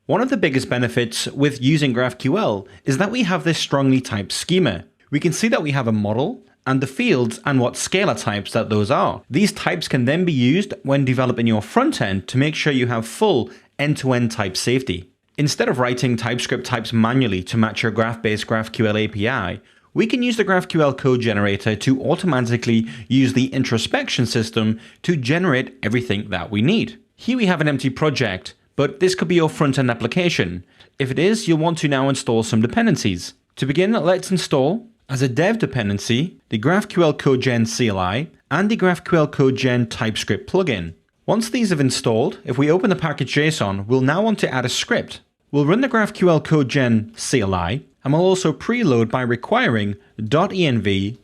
One of the biggest benefits with using GraphQL is that we have this strongly typed schema. We can see that we have a model and the fields and what scalar types that those are. These types can then be used when developing your front end to make sure you have full end-to-end type safety. Instead of writing TypeScript types manually to match your Grafbase GraphQL API, we can use the GraphQL Code Generator to automatically use the introspection system to generate everything that we need. Here we have an empty project, but this could be your front-end application. If it is, you'll want to now install some dependencies. To begin, let's install, as a dev dependency, the GraphQL Code Gen CLI and the GraphQL Code Gen TypeScript plugin. Once these have installed, if we open the package.json, we'll now want to add a script. We'll run the GraphQL Code Gen CLI, and we'll also preload by requiring .env/config.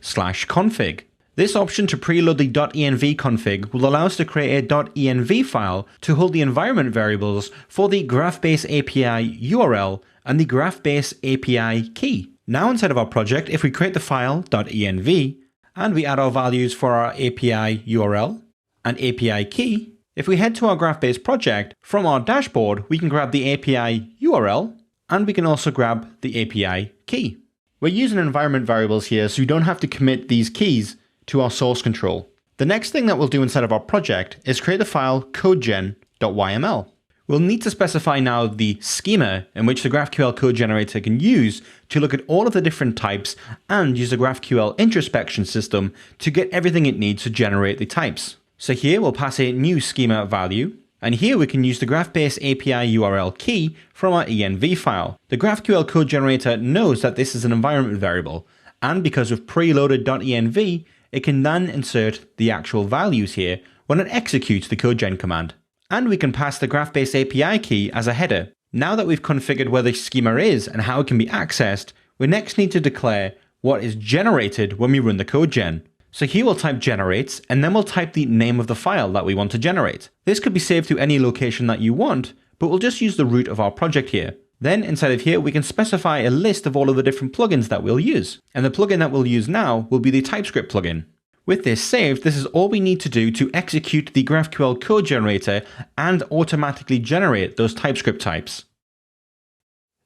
This option to preload the .env config will allow us to create a .env file to hold the environment variables for the Grafbase API URL and the Grafbase API key. Now inside of our project, if we create the file .env and we add our values for our API URL and API key, if we head to our Grafbase project, from our dashboard, we can grab the API URL and we can also grab the API key. We're using environment variables here, so we don't have to commit these keys to our source control. The next thing that we'll do inside of our project is create the file codegen.yml. We'll need to specify now the schema in which the GraphQL Code Generator can use to look at all of the different types and use the GraphQL introspection system to get everything it needs to generate the types. So here we'll pass a new schema value, and here we can use the Grafbase API URL key from our env file. The GraphQL Code Generator knows that this is an environment variable, and because we've preloaded .env, it can then insert the actual values here when it executes the codegen command. And we can pass the Grafbase API key as a header. Now that we've configured where the schema is and how it can be accessed, we next need to declare what is generated when we run the codegen. So here we'll type generates, and then we'll type the name of the file that we want to generate. This could be saved to any location that you want, but we'll just use the root of our project here. Then inside of here, we can specify a list of all of the different plugins that we'll use. And the plugin that we'll use now will be the TypeScript plugin. With this saved, this is all we need to do to execute the GraphQL Code Generator and automatically generate those TypeScript types.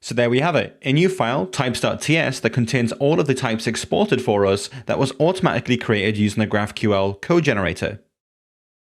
So there we have it, a new file, types.ts, that contains all of the types exported for us that was automatically created using the GraphQL Code Generator.